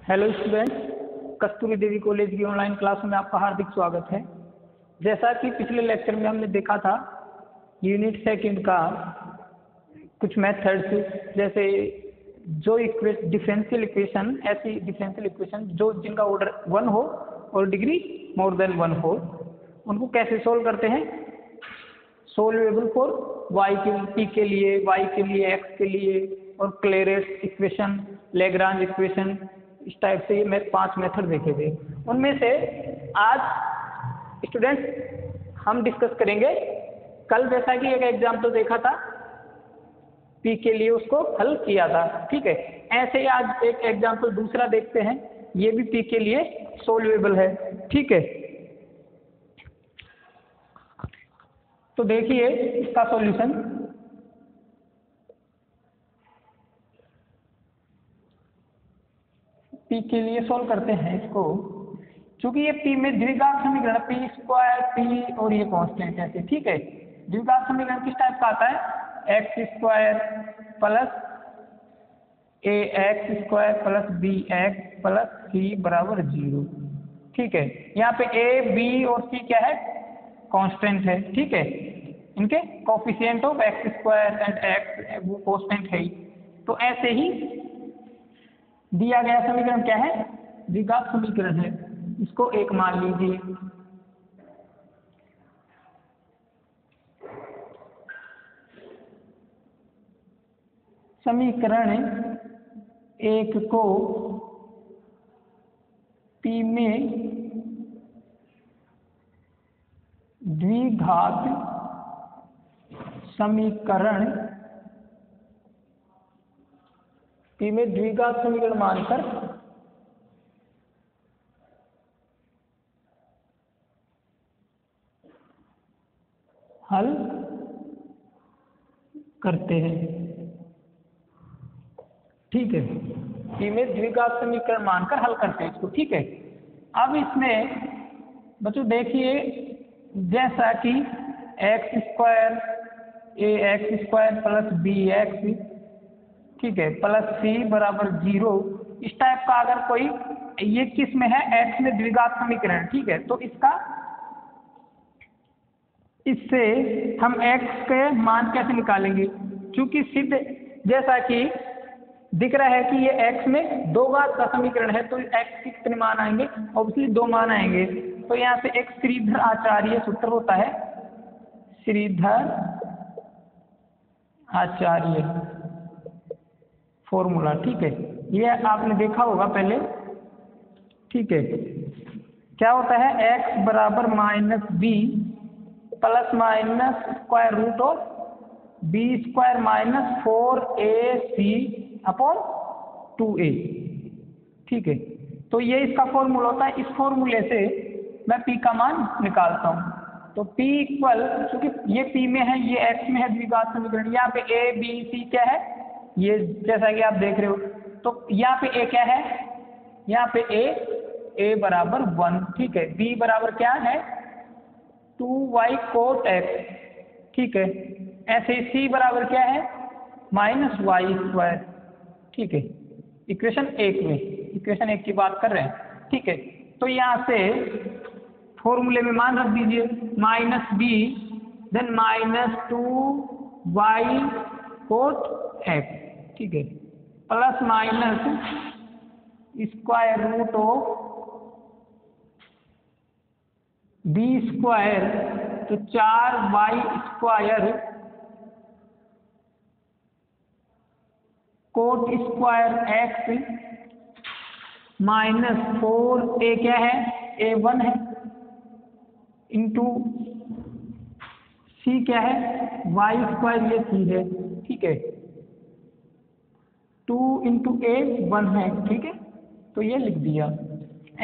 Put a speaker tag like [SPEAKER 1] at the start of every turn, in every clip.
[SPEAKER 1] Hello students, कस्तूरी देवी college की online class में आपका हार्दिक स्वागत है। जैसा कि पिछले लेक्चर में हमने देखा था यूनिट सेकंड का कुछ मेथड्स, जैसे जो डिफरेंशियल इक्वेशन, ऐसी डिफरेंशियल इक्वेशन जो जिनका ऑर्डर 1 हो और डिग्री मोर देन 1 हो, उनको कैसे सोल्व करते हैं। सोल्वेबल फॉर y के p के लिए, y के लिए, x के लिए, और क्लेरेट इक्वेशन, लैग्रांज इक्वेशन, इस टाइप से ये 5 मेथड देखे थे। उनमें से आज स्टूडेंट्स हम डिस्कस करेंगे। कल जैसा कि एक एग्जाम्पल देखा था p के लिए, उसको हल किया था, ठीक है। ऐसे ही आज एक एग्जाम्पल दूसरा देखते हैं, ये भी p के लिए सोल्वेबल है, ठीक है। तो देखिए इसका सॉल्यूशन। p के लिए सोल्व करते हैं इसको, क्योंकि ये p में द्विघात समीकरण p स्क्वायर p और ये कांस्टेंट है, ठीक है। द्विघात समीकरण किस टाइप का आता है, x square plus a x square plus b x plus c बराबर 0, ठीक है। यहाँ पे ए बी और सी क्या है, कांस्टेंट है, ठीक है। इनके coefficient of x square and x वो कांस्टेंट है ही। तो ऐसे ही दिया गया समीकरण क्या है, द्विघात समीकरण है, इसको एक मान लीजिए। समीकरण एक को p में द्विघात समीकरण p में द्विघात समीकरण मानकर हल करते हैं, ठीक है। p में द्विघात समीकरण मानकर हल करते हैं इसको, ठीक है। अब इसमें बच्चों देखिए, जैसा कि x square a x square plus b x, ठीक है, प्लस सी बराबर 0, इस टाइप का अगर कोई, ये किस में है, x में द्विघात समीकरण, ठीक है। तो इससे हम x के मान कैसे निकालेंगे, क्योंकि सिद्ध जैसा कि दिख रहा है कि ये x में दो घात का समीकरण है, तो x के कितने मान आएंगे, ऑब्वियसली 2 मान आएंगे। तो यहाँ से एक श्रीधर आचार्य सूत्र होता है, श्रीधर आचार्य फॉर्मूला, ठीक है। ये आपने देखा होगा पहले, ठीक है। क्या होता है, x बराबर minus b plus minus square root of b square minus 4ac upon 2a, ठीक है। तो ये इसका फॉर्मूला होता है। इस फॉर्मूले से मैं p का मान निकालता हूँ। तो p इक्वल, क्योंकि ये p में है, ये x में है द्विघात समीकरण, यहाँ पे a b c क्या है, ये जैसा कि आप देख रहे हो। तो यहाँ पे a क्या है, यहाँ पे a बराबर 1, ठीक है। b बराबर क्या है, 2y कोट x, ठीक है। ऐसे ही c बराबर क्या है, माइनस y स्क्वायर, ठीक है। इक्वेशन 1 में, इक्वेशन 1 की बात कर रहे हैं, ठीक है। तो यहाँ से फॉर्मूले में मान रख दीजिए, minus b then minus 2y cot x, ठीक है, plus minus square root of b square, तो 4y square cot square x minus 4a क्या है, a1 है, इंटू c क्या है, y स्क्वायर, ये c है, ठीक है। 2 इंटू a 1 है, ठीक है। तो ये लिख दिया।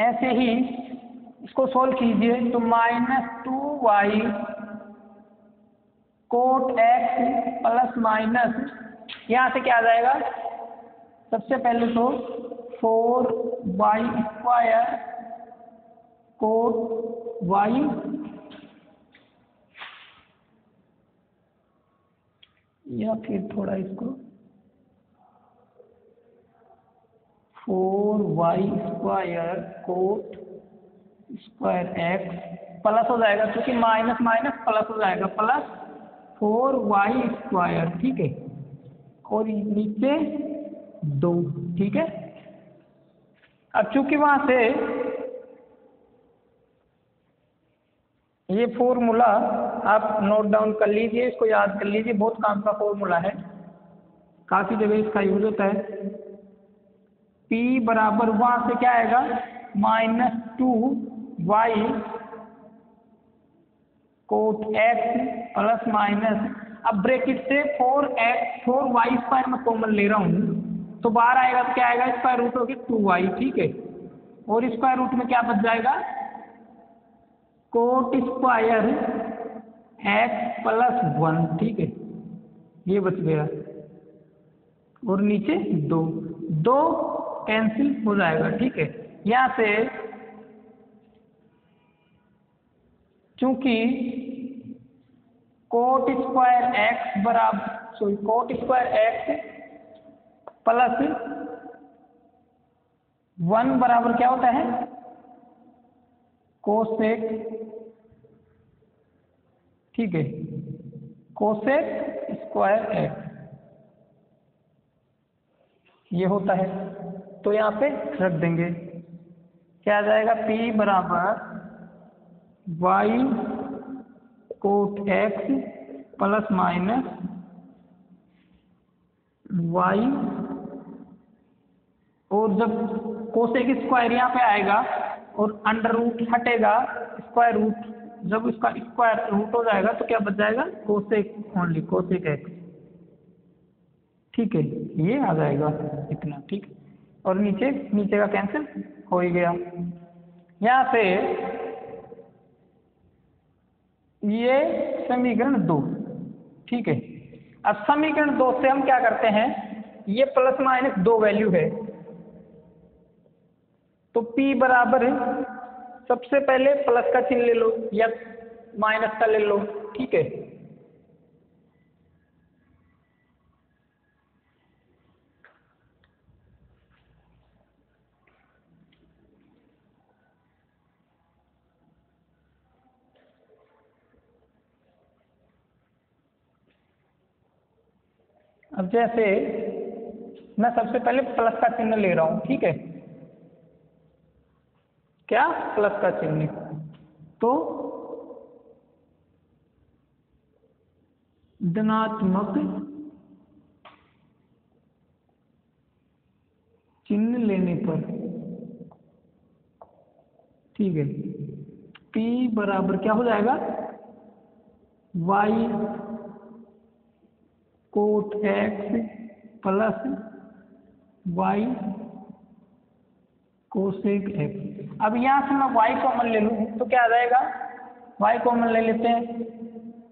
[SPEAKER 1] ऐसे ही इसको सोल्व कीजिए, तो minus 2y cot x plus minus, यहाँ से क्या आ जाएगा, सबसे पहले तो 4y स्क्वायर कोट y, या फिर थोड़ा इसको 4y² coat square x plus हो जाएगा, क्योंकि माइनस माइनस प्लस हो जाएगा, प्लस 4y², ठीक है, और नीचे 2, ठीक है। अब चूंकि वहां से ये फॉर्मूला आप नोट डाउन कर लीजिए, इसको याद कर लीजिए, बहुत काम का फॉर्मूला है, काफी जगह इसका यूज होता है। P बराबर वहां से क्या आएगा, -2y cot x plus minus, अब ब्रैकेट से 4y² में कॉमन ले रहा हूँ तो बाहर आएगा तो क्या आएगा, स्क्वायर रूट होगी 2y, ठीक है, और स्क्वायर रूट में क्या बच जाएगा, कोट स्क्वायर x प्लस 1, ठीक है, ये बच गया, और नीचे 2 कैंसिल हो जाएगा, ठीक है। यहाँ से चूंकि कोट स्क्वायर x प्लस 1 बराबर क्या होता है, कोसेक, ठीक है, कोसेक स्क्वायर x ये होता है, तो यहाँ पे रख देंगे, क्या आ जाएगा, P बराबर y cot x plus minus y, और जब कोसेक स्क्वायर यहाँ पे आएगा और अंडर रूट हटेगा, स्क्वायर रूट जब इसका स्क्वायर रूट हो जाएगा तो क्या बच जाएगा, कोसेक ओनली, कोसेक x, ठीक है, ये आ जाएगा इतना, ठीक, और नीचे का कैंसिल हो ही गया। यहाँ से ये समीकरण 2, ठीक है। अब समीकरण 2 से हम क्या करते हैं, ये प्लस माइनस 2 वैल्यू है, तो P बराबर सबसे पहले प्लस का चिन्ह ले लो या माइनस का ले लो, ठीक है, अब जैसे मैं सबसे पहले प्लस का चिन्ह ले रहा हूं, ठीक है, क्या प्लस का चिन्ह, तो धनात्मक चिन्ह लेने पर, ठीक है, P बराबर क्या हो जाएगा, y cot x plus y cosec x। अब यहाँ से मैं y कॉमन ले लूँ तो क्या आ जाएगा, y कॉमन ले लेते हैं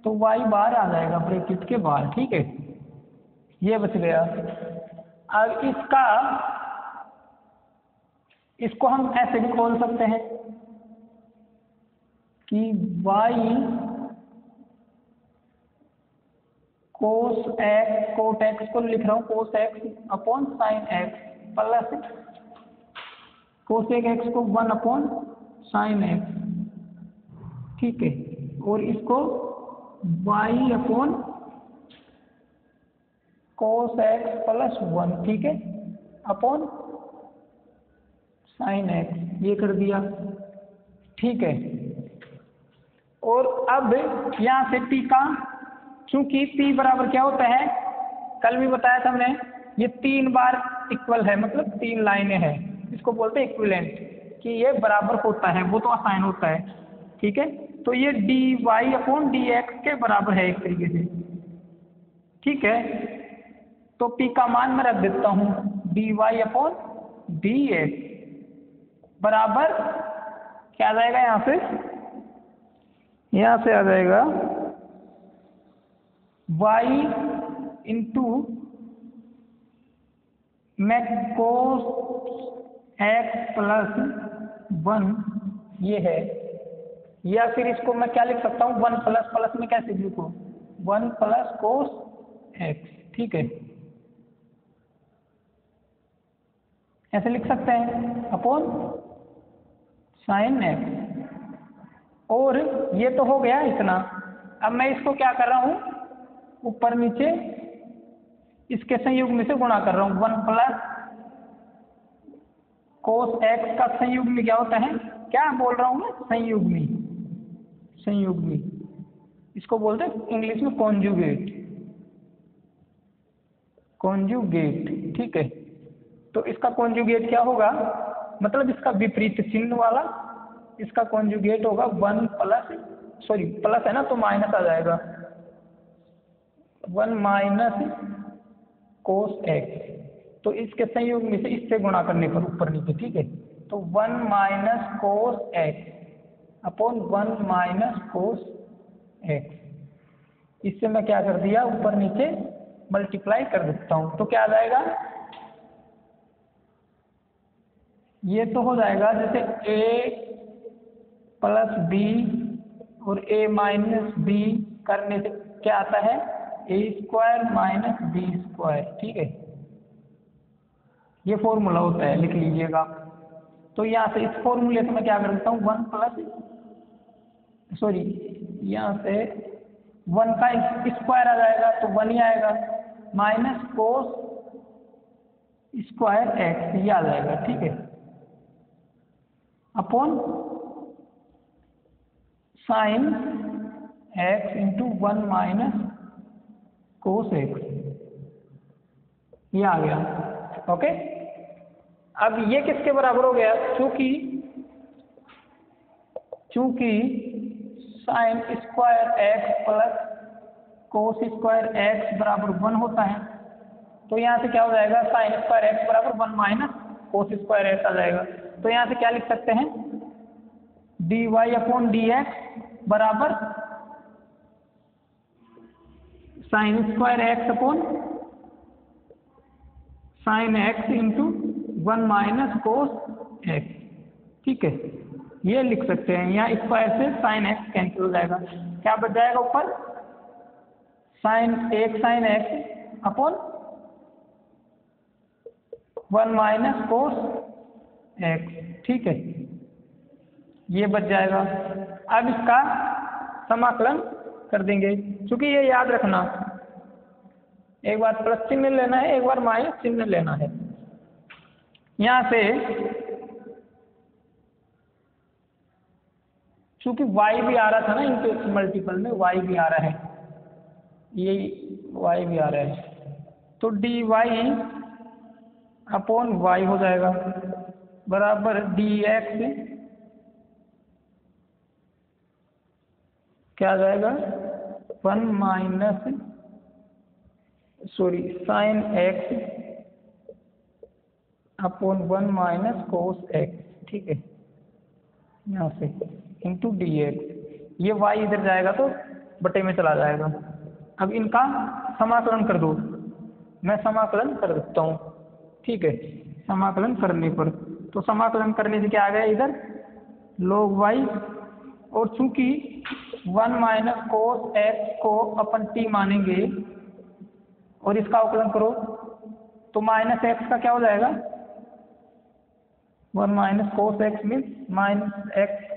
[SPEAKER 1] तो y बाहर आ जाएगा ब्रैकेट के बाहर, ठीक है, ये बच गया। अब इसको हम ऐसे भी खोल सकते हैं कि y कोट x को लिख रहा हूँ कोस x upon sine x plus cosec x को 1 अपॉन साइन x, ठीक है, और इसको y अपॉन कोस x प्लस 1, ठीक है, अपॉन साइन x, ये कर दिया, ठीक है। और अब यहाँ से P का, चूंकि P बराबर क्या होता है, कल भी बताया था हमने, ये 3 बार इक्वल है, मतलब 3 लाइनें हैं, इसको बोलते हैं इक्विवेलेंट, कि ये बराबर होता है, वो तो आसान होता है, ठीक है, तो ये dy अपॉन dx के बराबर है एक तरीके से, ठीक है, तो P का मान मैं रख देता हूँ dy अपॉन dx बराबर क्या आ जाएगा, यहाँ से आ जाएगा y इंटू मैं कोस x प्लस 1 ये है, या फिर इसको मैं क्या लिख सकता हूँ, 1 प्लस प्लस में कैसे लिखूँ, 1 प्लस कोस x, ठीक है, ऐसे लिख सकते हैं अपॉन साइन एक्स। और ये तो हो गया इतना। अब मैं इसको क्या कर रहा हूँ, ऊपर नीचे इसके संयुग्म से गुणा कर रहा हूँ। 1 प्लस कोस एक्स का संयुग्मी क्या होता है, क्या बोल रहा हूँ मैं, संयुग्मी। संयुग्मी इसको बोलते हैं इंग्लिश में कॉन्जुगेट। कॉन्जुगेट, ठीक है। तो इसका कॉन्जुगेट क्या होगा, मतलब इसका विपरीत चिन्ह वाला, इसका कॉन्जुगेट होगा 1 प्लस, सॉरी प्लस है ना तो माइनस आ जाएगा, 1 माइनस कोस एक्स। तो इसके संयोग में से इससे गुणा करने पर ऊपर नीचे, ठीक है। तो 1 minus cos x upon 1 minus cos x. इससे मैं क्या कर दिया, ऊपर नीचे मल्टीप्लाई कर देता हूँ। तो क्या आ जाएगा, ये तो हो जाएगा जैसे a प्लस बी और a माइनस बी करने से क्या आता है, a square minus b square, ठीक है। ये फॉर्मूला होता है, लिख लीजिएगा। तो यहाँ से इस फॉर्मूले से मैं क्या कर देता हूँ, 1 प्लस, सॉरी यहाँ से 1 का स्क्वायर आ जाएगा तो 1 ही आएगा, माइनस कोस स्क्वायर एक्स ये आ जाएगा, ठीक है, upon sine x into 1 minus cos x, ये आ गया। ओके, अब ये किसके बराबर हो गया, चूंकि sign square x plus cos square x बराबर 1 होता है, तो यहाँ से क्या हो जाएगा, साइन स्क्वायर एक्स बराबर 1 माइनस कोस स्क्वायर एक्स आ जाएगा। तो यहाँ से क्या लिख सकते हैं, d y upon d x बराबर sine square x upon sine x into 1 minus cos x, ठीक है, ये लिख सकते हैं। यहाँ स्क्वायर से साइन एक्स कैंसिल हो जाएगा, क्या बच जाएगा ऊपर, sign x upon 1 minus cos x, ठीक है, ये बच जाएगा। अब इसका समाकलन कर देंगे, क्योंकि ये याद रखना, एक बार प्लस चिन्ह लेना है, एक बार माइनस चिन्ह लेना है। यहाँ से चूंकि y भी आ रहा था ना इनके मल्टीपल में, y भी आ रहा है, ये y भी आ रहा है, तो डी वाई अपॉन वाई हो जाएगा बराबर डी एक्स क्या आ जाएगा, 1 minus, sorry sine x upon 1 minus cos x, ठीक है, यहाँ से इंटू डी एक्स, ये y इधर जाएगा तो बटे में चला जाएगा। अब इनका समाकलन कर दो, मैं समाकलन कर देता हूँ, ठीक है। समाकलन करने पर, तो समाकलन करने से क्या आ गया इधर, log y, और चूंकि 1 माइनस कोस एक्स को अपन t मानेंगे और इसका अवकलन करो तो माइनस एक्स का क्या हो जाएगा, 1 minus cos x means minus x,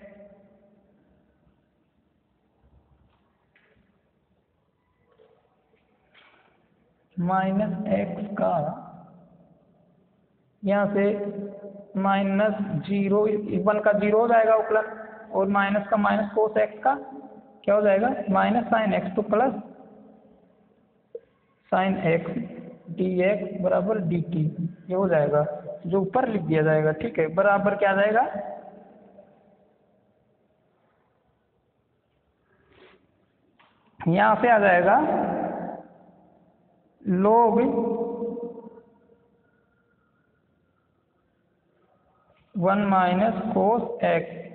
[SPEAKER 1] minus x का यहाँ से माइनस 0, 1 का 0 हो जाएगा अवकलन, और माइनस का माइनस कोस एक्स का क्या हो जाएगा, माइनस साइन एक्स, तो plus sign x d x बराबर डी टी, ये हो जाएगा, जो ऊपर लिख दिया जाएगा, ठीक है, बराबर क्या आ जाएगा, यहाँ से आ जाएगा log 1 minus cos x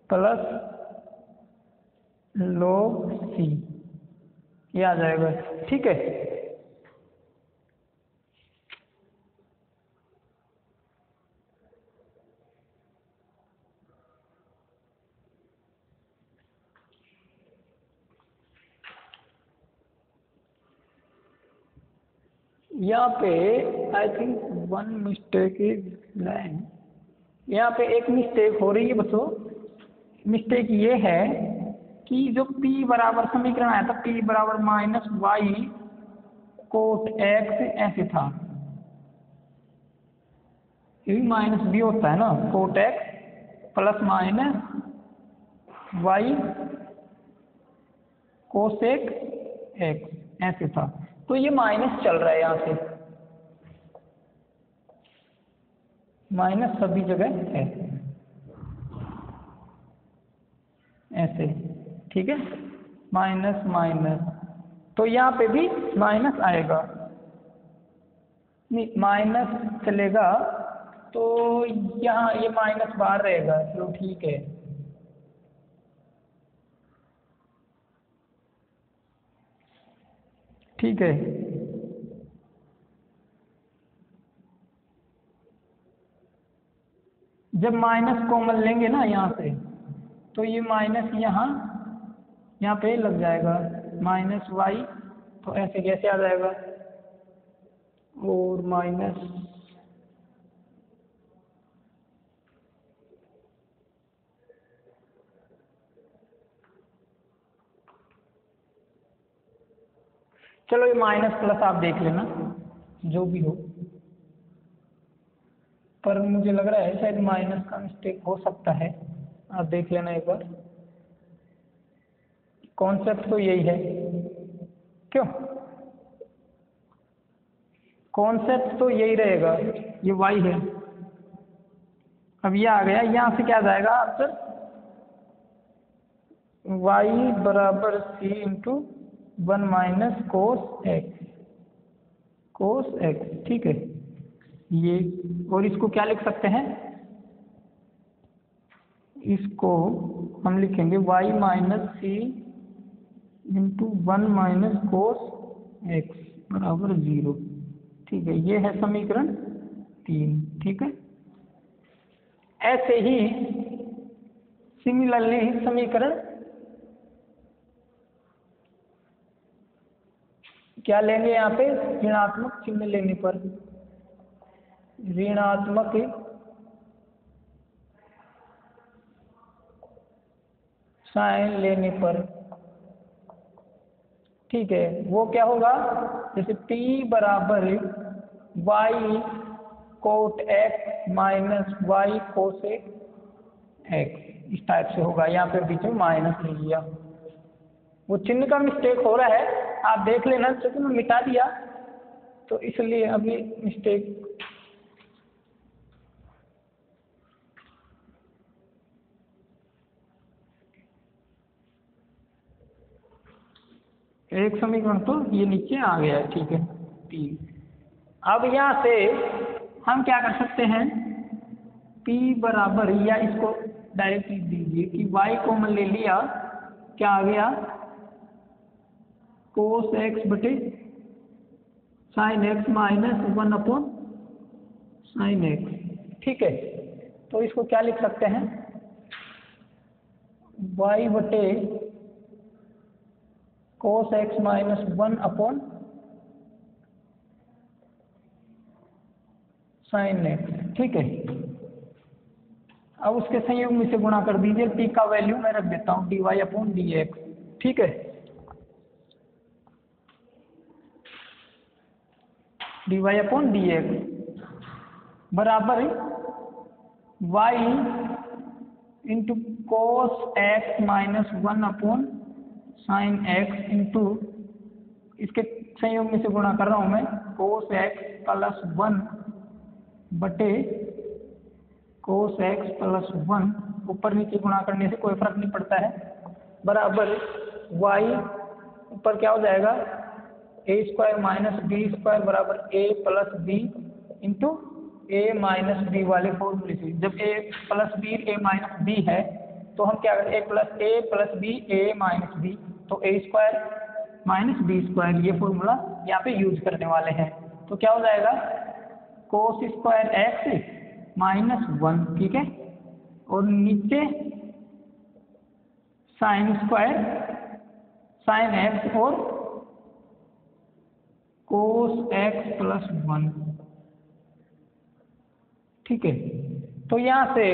[SPEAKER 1] plus log c, ये आ जाएगा, ठीक है। यहाँ पे I think one mistake is line, यहाँ पे एक मिस्टेक हो रही है बच्चों। मिस्टेक ये है कि जो p बराबर समीकरण आया था p बराबर माइनस वाई कोट एक्स ऐसे था, ये भी माइनस बी होता है ना, cot x plus minus y cosec x ऐसे था। तो ये माइनस चल रहा है, यहाँ से माइनस सभी जगह है ऐसे, ठीक है, माइनस माइनस, तो यहाँ पे भी माइनस आएगा, नहीं माइनस चलेगा तो यहाँ ये माइनस बाहर रहेगा, चलो ठीक है। ठीक है, जब माइनस कॉमन लेंगे ना यहाँ से, तो ये माइनस यहाँ पे लग जाएगा माइनस वाई, तो ऐसे कैसे आ जाएगा, और माइनस चलो ये माइनस प्लस आप देख लेना जो भी हो, पर मुझे लग रहा है शायद माइनस का मिस्टेक हो सकता है, आप देख लेना एक बार। कॉन्सेप्ट तो यही है, क्यों कॉन्सेप्ट तो यही रहेगा, ये वाई है, अब ये आ गया, यहाँ से क्या आ जाएगा आंसर, वाई बराबर c into one minus cos x, ठीक है ये, और इसको क्या लिख सकते हैं, इसको हम लिखेंगे y minus c into one minus cos x बराबर 0, ठीक है, ये है समीकरण 3, ठीक है। ऐसे ही सिमिलरली समीकरण क्या लेंगे, यहाँ पे ऋणात्मक चिन्ह लेने पर, ऋणात्मक साइन लेने पर, ठीक है, वो क्या होगा, जैसे p बराबर y cot x minus y cosec x, इस टाइप से होगा, यहाँ पे बीच में माइनस ले लिया, वो चिन्ह का मिस्टेक हो रहा है, आप देख लेना, क्योंकि मैं मिटा दिया तो इसलिए अभी मिस्टेक। एक समीकरण तो ये नीचे आ गया है, ठीक है 3। अब यहाँ से हम क्या कर सकते हैं, p बराबर, या इसको डायरेक्ट लिख दीजिए कि y कॉमन ले लिया, क्या आ गया, कोस एक्स बटे sine x minus 1 upon sine x, ठीक है, तो इसको क्या लिख सकते हैं, y बटे cos x minus 1 upon sine x, ठीक है। अब उसके संयोग में से गुणा कर दीजिए, p का वैल्यू मैं रख देता हूँ dy अपॉन dx, ठीक है, dy अपॉन dx बराबर y into cos x minus 1 upon sine x into, इसके संयोग में से गुणा कर रहा हूँ मैं, कोस एक्स प्लस 1 बटे कोस एक्स प्लस 1, ऊपर नीचे गुणा करने से कोई फर्क नहीं पड़ता है, बराबर y ऊपर क्या हो जाएगा, a square minus b square बराबर a plus b into a minus b वाले फॉर्मूले से, जब a plus b a minus b है तो हम क्या करें, a plus b a minus b, तो a square minus b square, ये फॉर्मूला यहाँ पे यूज करने वाले हैं, तो क्या हो जाएगा, कोस स्क्वायर एक्स माइनस 1, ठीक है, और नीचे साइन स्क्वायर साइन एक्स और कोस एक्स प्लस 1। ठीक है, तो यहाँ से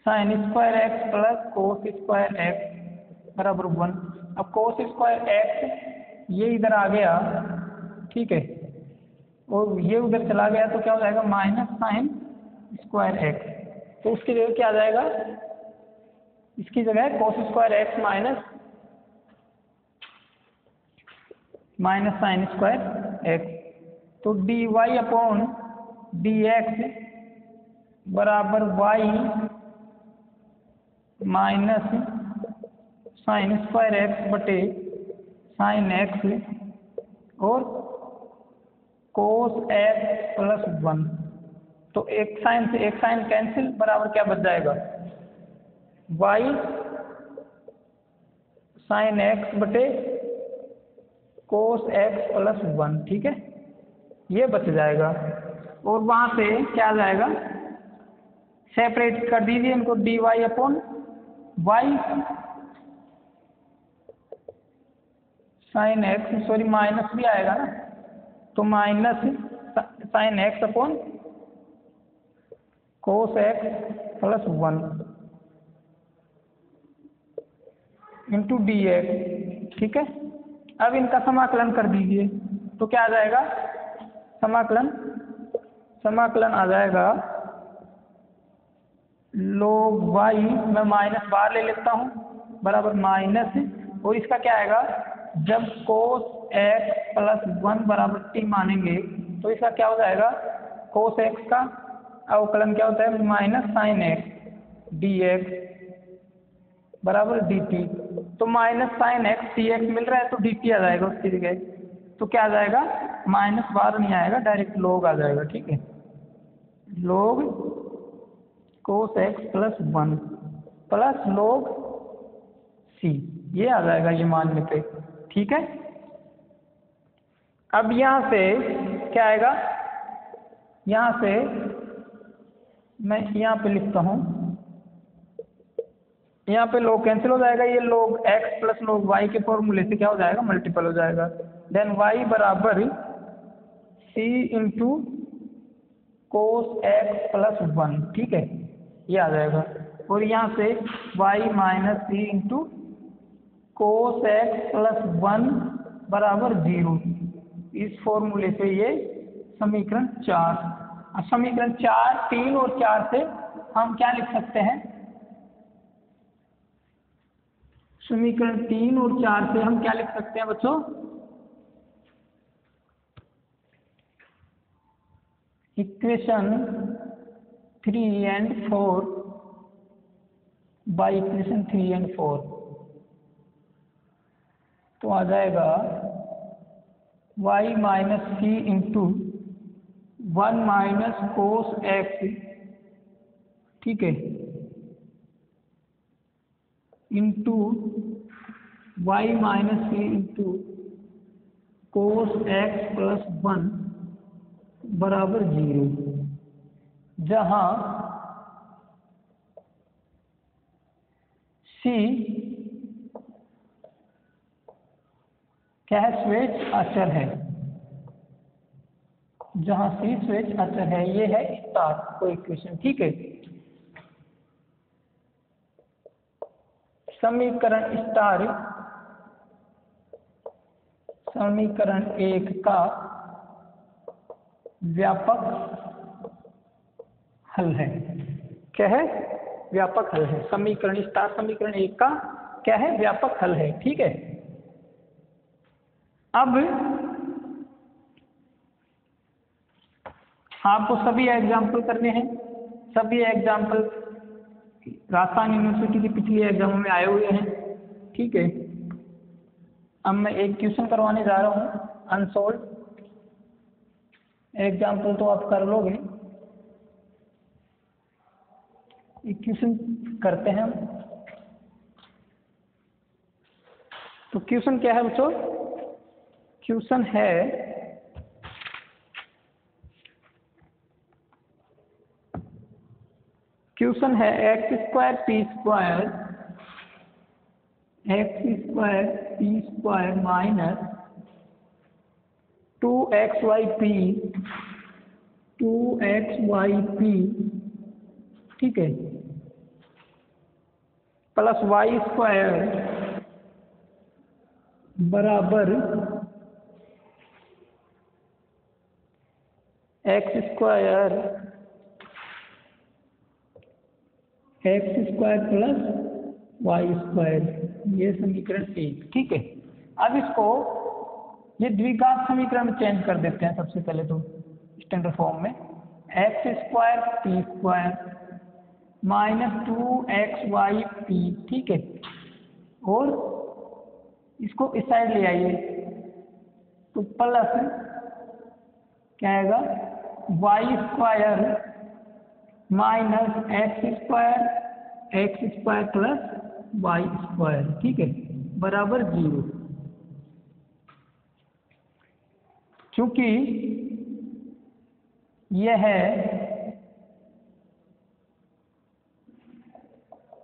[SPEAKER 1] sign square x plus cos square x बराबर 1। अब कोस स्क्वायर एक्स ये इधर आ गया, ठीक है, और ये उधर चला गया तो क्या हो जाएगा, माइनस साइन स्क्वायर एक्स। तो उसकी जगह क्या आ जाएगा, इसकी जगह cos square x minus sine square x. तो d y upon d x बराबर y minus sine square x बटे साइन एक्स और कोस एक्स प्लस 1। तो एक साइन से एक साइन कैंसिल, बराबर क्या बच जाएगा, वाई साइन एक्स बटे कोस एक्स प्लस 1। ठीक है, ये बच जाएगा। और वहाँ से क्या आ जाएगा, सेपरेट कर दीजिए इनको, d y upon y sine x, sorry minus भी आएगा ना, तो minus sine x upon cos x plus 1 into d x. ठीक है, अब इनका समाकलन कर दीजिए, तो क्या आ जाएगा, समाकलन आ जाएगा log वाई, मैं माइनस बाहर ले लेता हूँ, बराबर माइनस, और इसका क्या आएगा, जब कोस एक्स प्लस 1 बराबर टी मानेंगे तो इसका क्या हो जाएगा, कोस एक्स का अवकलन क्या होता है, minus sine x d x बराबर डी टी। तो minus sine x d x मिल रहा है तो डी टी आ जाएगा उसकी जगह, तो क्या आ जाएगा, माइनस बाहर नहीं आएगा, डायरेक्ट लोग आ जाएगा। ठीक है, लोग कोस एक्स प्लस 1 प्लस लोग सी, ये आ जाएगा ये मानने पे। ठीक है, अब यहाँ से क्या आएगा, यहाँ से मैं यहाँ पे लिखता हूँ, यहाँ पे लोग कैंसिल हो जाएगा, ये लोग x प्लस लोग y के फॉर्मूले से क्या हो जाएगा, मल्टीपल हो जाएगा। देन y बराबर c into cos x plus 1। ठीक है, ये आ जाएगा, और यहाँ से y minus c into cos x plus 1 बराबर 0। इस फॉर्मूले से ये समीकरण 4। अब समीकरण 4, 3 और 4 से हम क्या लिख सकते हैं, समीकरण 3 और 4 से हम क्या लिख सकते हैं बच्चों, equation 3 and 4 by equation 3 and 4। तो आ जाएगा y minus c into 1 minus cos x, ठीक है, into Y minus c into cos x plus 1 बराबर 0, जहाँ सी क्या है, स्वेच्छ अचर है, जहाँ सी स्वेच्छ अचर है, ये है स्टार को इक्वेशन। ठीक है, समीकरण स्टार समीकरण 1 का व्यापक हल है। क्या है, व्यापक हल है। समीकरण स्टार समीकरण 1 का क्या है, व्यापक हल है। ठीक है, अब आपको सभी एग्जाम्पल करने हैं, सभी एग्जाम्पल राजस्थान यूनिवर्सिटी की पिछली एग्जामों में आए हुए हैं। ठीक है, अब मैं एक क्वेश्चन करवाने जा रहा हूँ अनसोल्व। एग्जाम्पल तो आप कर लोगे, एक क्वेश्चन करते हैं हम। तो क्वेश्चन क्या है बच्चों, क्वेश्चन है x square p square x square p square minus 2xyp ठीक है प्लस वाई स्क्वायर बराबर x square plus y square, ये समीकरण 1। ठीक है, अब इसको ये द्विघात समीकरण में चेंज कर देते हैं। सबसे पहले तो स्टैंडर्ड फॉर्म में x square p square minus 2xyp, ठीक है, और इसको इस साइड ले आइए तो प्लस क्या आएगा y square minus x square plus y square, ठीक है, बराबर 0। क्योंकि यह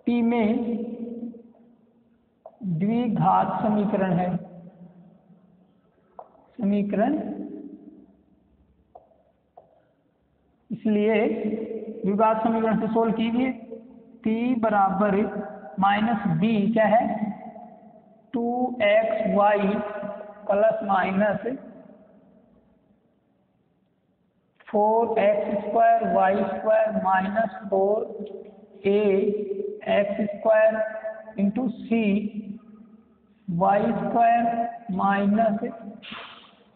[SPEAKER 1] P में द्विघात समीकरण है, इसलिए द्विघात समीकरण से सोल्व कीजिए। P बराबर माइनस बी क्या है 2xy plus minus 4x square y square minus 4ax square into c y square minus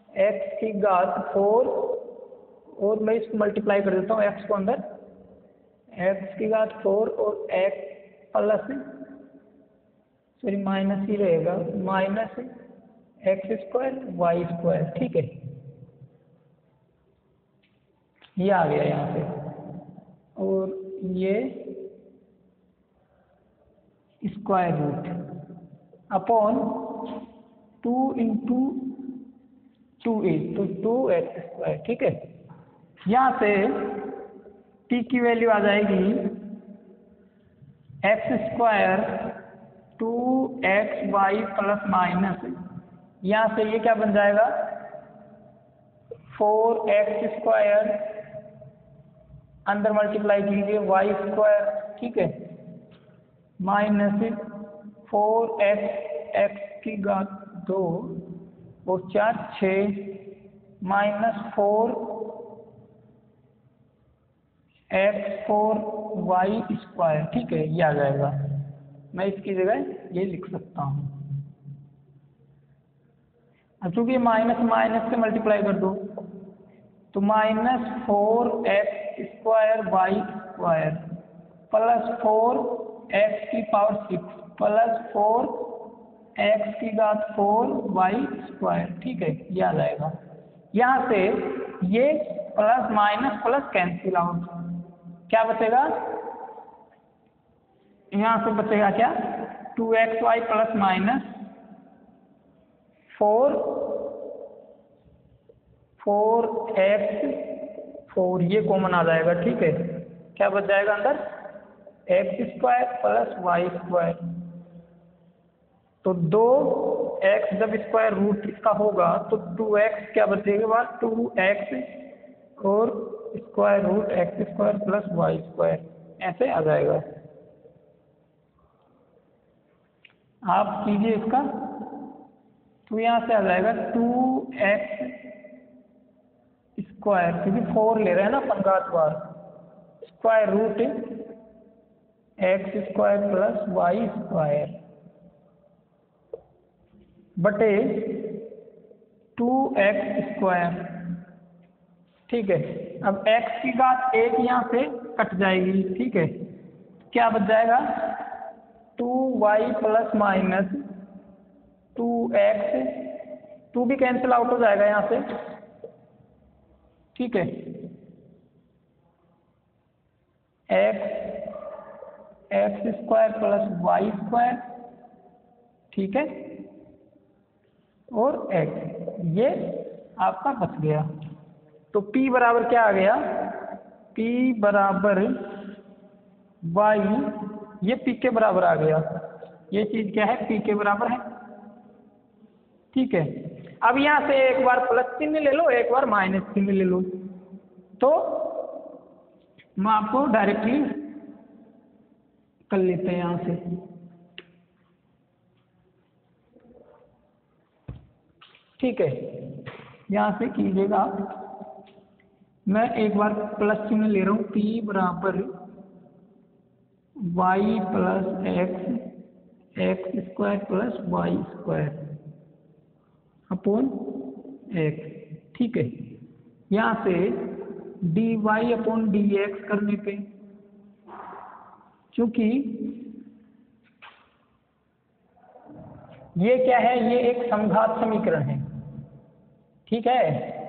[SPEAKER 1] x की घात 4, और मैं इसको मल्टीप्लाई कर देता हूँ x को अंदर, x की घात 4 और x प्लस माइनस ही रहेगा minus x square y square, ठीक है, ये आ गया यहाँ पे, और ये square root upon 2 into 2a तो 2x स्क्वायर, ठीक है। यहाँ से t की वैल्यू आ जाएगी x square 2xy plus minus, यहाँ से ये क्या बन जाएगा 4x स्क्वायर अंदर मल्टीप्लाई कीजिए वाई स्क्वायर, ठीक है, माइनस 4x की घात 2 और 4 6 माइनस 4y स्क्वायर, ठीक है, ये आ जाएगा। मैं इसकी जगह ये लिख सकता हूँ। अब चूंकि माइनस माइनस से मल्टीप्लाई कर दो तो minus 4x square y square plus 4x की पावर 6 प्लस 4x की घात 4y स्क्वायर, ठीक है, ये आ जाएगा। यहाँ से ये plus minus plus cancel out, क्या बचेगा, यहाँ से बचेगा क्या 2xy प्लस माइनस 4 ये कॉमन आ जाएगा, ठीक है, क्या बच जाएगा अंदर x square plus y square, तो 2x जब स्क्वायर रूट इसका होगा तो 2x क्या बचेगा बाद 2x और square root x square plus y square, ऐसे आ जाएगा। आप कीजिए इसका तो यहाँ से आ जाएगा 2x स्क्वायर, क्योंकि 4 ले रहे हैं ना अपन घात बार, square root x square plus y square बटे 2x स्क्वायर, ठीक है। अब x की घात 1 यहाँ से कट जाएगी, ठीक है, क्या बच जाएगा 2y प्लस माइनस 2x, 2 भी कैंसिल आउट हो जाएगा यहाँ से, ठीक है, x square plus y square, ठीक है, और x, ये आपका बच गया। तो P बराबर क्या आ गया, P बराबर y, ये P के बराबर आ गया, ये चीज़ क्या है, p के बराबर है। ठीक है, अब यहाँ से एक बार प्लस चिन्ह ले लो, एक बार माइनस चिन्ह ले लो, तो मैं आपको डायरेक्टली कर लेते हैं यहाँ से। ठीक है, यहाँ से कीजिएगा, मैं एक बार प्लस चिन्ह ले रहा हूँ, p बराबर y plus x square plus y square upon x. ठीक है, यहाँ से dy अपॉन dx करने पे, क्योंकि ये क्या है, ये एक समघात समीकरण है। ठीक है,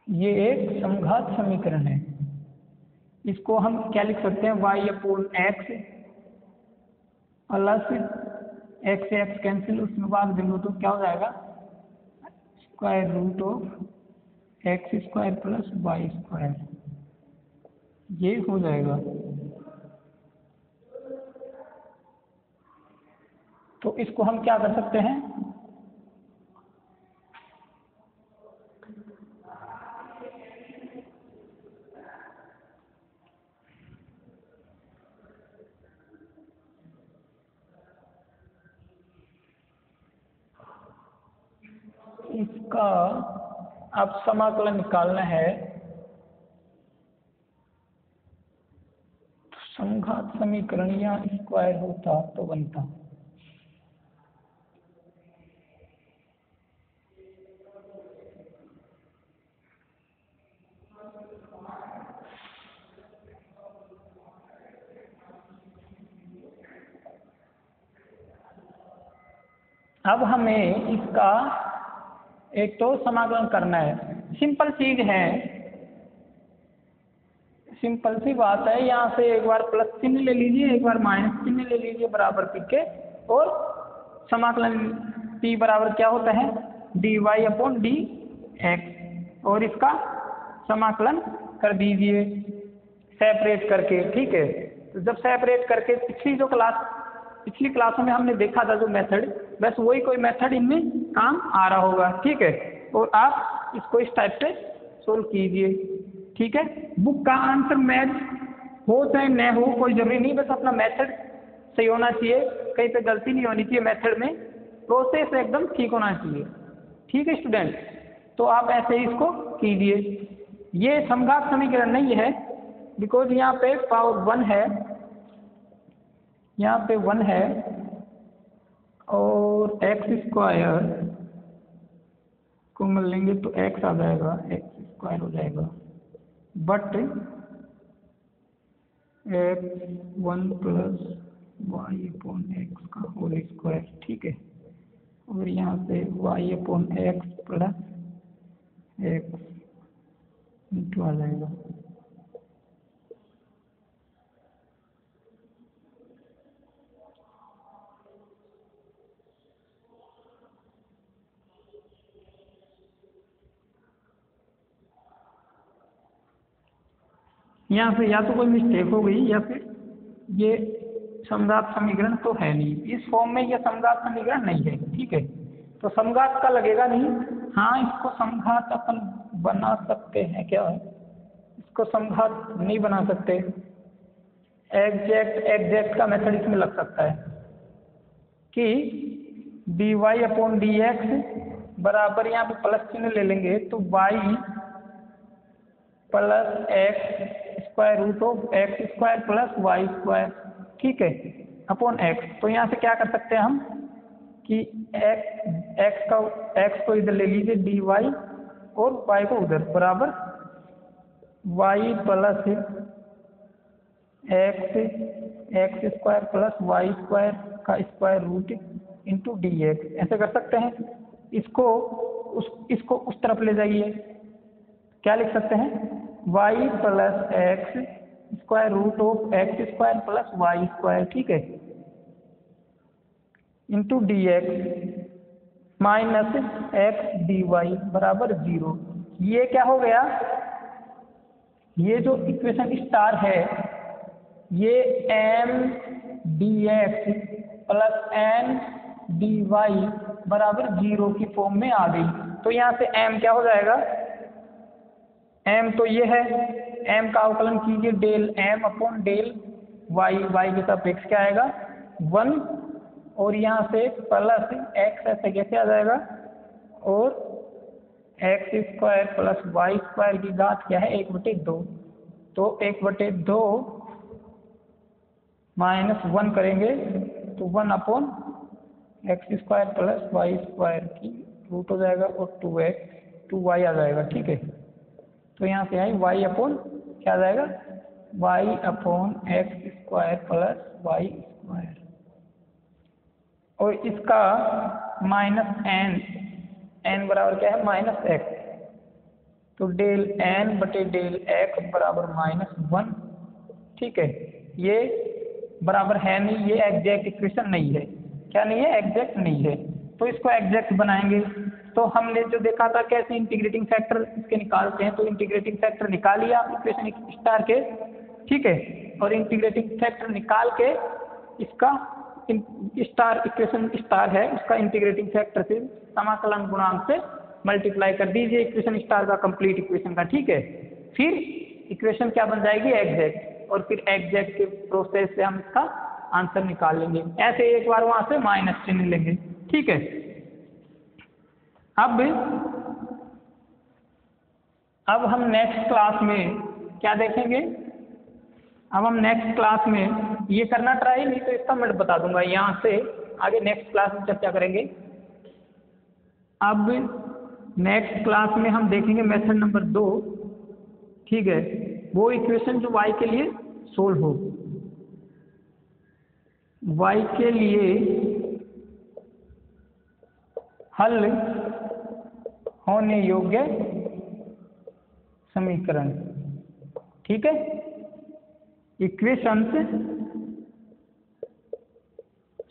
[SPEAKER 1] ये एक समघात समीकरण है। इसको हम क्या लिख सकते हैं, y upon x plus x से एक्स कैंसिल, उसमें भाग देंगे तो क्या हो जाएगा, square root of x square plus y square, ये हो जाएगा। तो इसको हम क्या कर सकते हैं, इसका अब समाकलन निकालना है। समघात समीकरण या स्क्वायर होता तो बनता, अब हमें इसका एक तो समाकलन करना है। सिंपल चीज है, सिंपल सी बात है। यहाँ से एक बार प्लस चिन्ह ले लीजिए, एक बार माइनस चिन्ह ले लीजिए बराबर p के, और समाकलन p बराबर क्या होता है, dy अपॉन डी एक्स, और इसका समाकलन कर दीजिए सेपरेट करके। ठीक है, तो जब सेपरेट करके पिछली क्लासों में हमने देखा था जो मेथड, बस वही कोई मेथड इनमें काम आ रहा होगा। ठीक है, और आप इसको इस टाइप से सोल्व कीजिए। ठीक है, बुक का आंसर मैच हो चाहे न हो कोई जरूरी नहीं, बस अपना मेथड सही होना चाहिए, कहीं पे गलती नहीं होनी चाहिए मेथड में, प्रोसेस एकदम ठीक होना चाहिए। ठीक है स्टूडेंट, तो आप ऐसे ही इसको कीजिए। ये समघात समीकरण नहीं है, बिकॉज यहाँ पे पावर 1 है, यहाँ पे 1 है, और एक्स स्क्वायर को मिल लेंगे तो एक्स आ जाएगा, एक्स स्क्वायर हो जाएगा, but x 1 plus y upon x का होल स्क्वायर। ठीक है, और यहाँ से y upon x plus x into आ जाएगा। यहाँ से या तो कोई मिस्टेक हो गई, या फिर ये समघात समीकरण तो है नहीं, इस फॉर्म में ये समघात समीकरण नहीं है। ठीक है, तो समघात का लगेगा नहीं। हाँ, इसको समघात अपन बना सकते हैं, क्या है, इसको समघात नहीं बना सकते, एग्जैक्ट का मेथड इसमें लग सकता है कि dy अपॉन dx बराबर, यहाँ पे प्लस चिन्ह ले लेंगे तो y plus x square root of x square plus y square. ठीक है, अपॉन एक्स। तो यहाँ से क्या कर सकते हैं हम कि एक्स को इधर ले लीजिए dy, और y को उधर, बराबर y plus x square plus y square का square root into d x, ऐसे कर सकते हैं। इसको उस तरफ ले जाइए, क्या लिख सकते हैं, y plus x square root of x square plus y square. ठीक है, into d x minus x d y बराबर 0। ये क्या हो गया, ये जो इक्वेशन स्टार है ये M d x plus N d y बराबर 0 की फॉर्म में आ गई। तो यहाँ से m क्या हो जाएगा, m तो ये है, m का अवकलन कीजिए del m upon del y, y के सापेक्ष क्या आएगा 1, और यहाँ से प्लस x ऐसे कैसे आ जाएगा, और x square plus y square की घात क्या है 1/2, तो 1/2 माइनस 1 करेंगे तो 1 upon x square plus y square की रूट हो जाएगा, और 2y आ जाएगा। ठीक है, तो यहाँ से आई y अपॉन क्या आ जाएगा y upon x square plus y square, और इसका माइनस n बराबर क्या है -x, तो डेल n बटे डेल x बराबर -1। ठीक है, ये बराबर है नहीं, ये एग्जैक्ट इक्वेशन नहीं है। क्या नहीं है, एग्जैक्ट नहीं है। तो इसको एग्जैक्ट बनाएंगे। तो हमने जो देखा था कैसे इंटीग्रेटिंग फैक्टर इसके निकालते हैं, तो इंटीग्रेटिंग फैक्टर निकाल लिया इक्वेशन स्टार के। ठीक है, और इंटीग्रेटिंग फैक्टर निकाल के इसका स्टार इक्वेशन स्टार है उसका इंटीग्रेटिंग फैक्टर से समाकलन गुणांक से मल्टीप्लाई कर दीजिए इक्वेशन स्टार का कंप्लीट इक्वेशन का। ठीक है, फिर इक्वेशन क्या बन जाएगी एग्जैक्ट, और फिर एग्जैक्ट के प्रोसेस से हम इसका आंसर निकाल लेंगे। ऐसे एक बार वहां से माइनस चिन्ह लेंगे। ठीक है, अब हम नेक्स्ट क्लास में क्या देखेंगे, अब हम नेक्स्ट क्लास में ये करना ट्राई, नहीं तो इसका मैं बता दूंगा, यहाँ से आगे नेक्स्ट क्लास में चर्चा करेंगे। अब नेक्स्ट क्लास में हम देखेंगे मेथड नंबर 2। ठीक है, वो इक्वेशन जो y के लिए सोल्व हो, y के लिए हल होने योग्य समीकरण। ठीक है, इक्वेशंस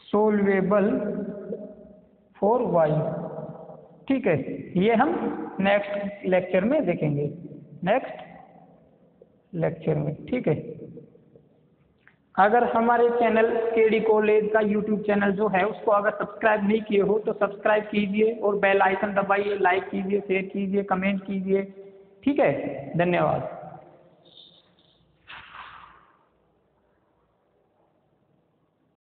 [SPEAKER 1] सोल्वेबल फॉर y। ठीक है, ये हम नेक्स्ट लेक्चर में देखेंगे, नेक्स्ट लेक्चर में। ठीक है, अगर हमारे चैनल केडी कॉलेज का यूट्यूब चैनल जो है उसको अगर सब्सक्राइब नहीं किए हो तो सब्सक्राइब कीजिए, और बेल आइकन दबाइए, लाइक कीजिए, शेयर कीजिए, कमेंट कीजिए। ठीक है, धन्यवाद।